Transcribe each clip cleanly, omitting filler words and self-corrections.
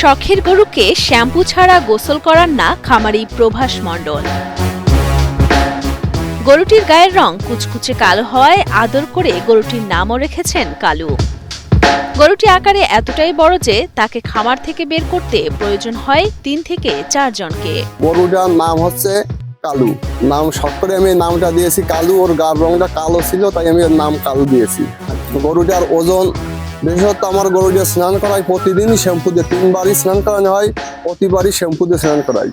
শখের গরুকে শ্যাম্পু ছাড়া গোসল করান না খামারি প্রভাস মণ্ডল। গরুটির গায়ের রং কুচকুচে কালো হওয়ায় আদর করে গরুটির নামও রেখেছেন কালু। গরুটি আকারে এতটাই বড় যে তাকে খামার থেকে বের করতে প্রয়োজন হয় ৩ থেকে ৪ জনকে। গরুটার নাম হচ্ছে কালু। নাম শখ করে আমি নামটা দিয়েছি কালু। ওর গার রংটা কালো ছিল, তাই আমি এর নাম কালু দিয়েছি। গরুটার ওজন বিশেষত আমার গরুটা স্নান করাই প্রতিদিনই শ্যাম্পু দিয়ে, ৩ বারই স্নান করানো হয়, প্রতিবারই শ্যাম্পু দিয়ে স্নান করাই।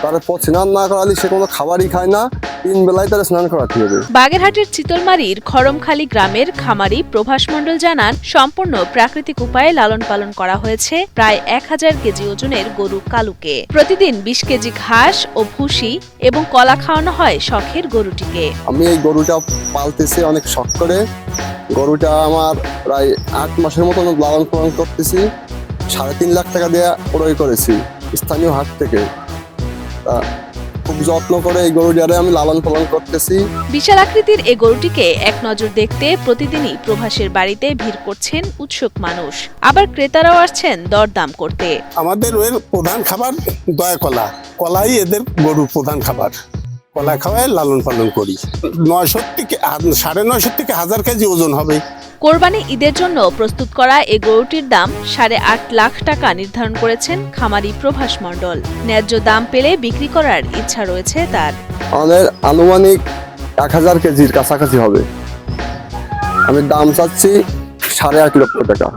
তারপর স্নান না করালে সে কোনো খাবারই খায় না, ৩ বেলায় তারা স্নান করাতে হবে। বাগেরহাটের চিতলমারীর খড়মখালী গ্রামের খামারি প্রভাস মণ্ডল জানান, সম্পূর্ণ প্রাকৃতিক উপায়ে লালন পালন করা হয়েছে প্রায় ১,০০০ কেজি ওজনের গরু কালুকে। প্রতিদিন ২০ কেজি ঘাস ও ভুসি এবং কলা খাওয়ানো হয় শখের গরুটিকে। আমি এই গরুটা পালতেছি অনেক শখ করে। গরুটা আমার প্রায় ৮ মাসের মতন লালন পালন করতেছি। ৩.৫ লাখ টাকা দিয়ে ক্রয় করেছি স্থানীয় হাট থেকে। খুব যত্ন করে এই গরুটারে আমি লালন পালন করতেছি। বিশাল আকৃতির এই গরুটিকে এক নজর দেখতে প্রতিদিনই প্রভাসের বাড়িতে ভিড় করছেন উৎসুক মানুষ, আবার ক্রেতারাও আসছেন দরদাম করতে। আমাদের এর প্রধান খাবার দয়া কলা, কলাই এদের গরুর প্রধান খাবার। কলা খাওয়ায় লালন পালন করি। ৯০০ থেকে ৯৫০ থেকে ১,০০০ কেজি ওজন হবে। কোরবানি ঈদের জন্য প্রস্তুত করা এই গরুটির দাম ৮.৫ লাখ টাকা নির্ধারণ করেছেন খামারি প্রভাস মণ্ডল। ন্যায্য দাম পেলে বিক্রি করার ইচ্ছা রয়েছে তার। আমাদের আনুমানিক ১,০০০ কেজির কাছাকাছি হবে। আমি দাম চাচ্ছি ৮.৫ লক্ষ টাকা।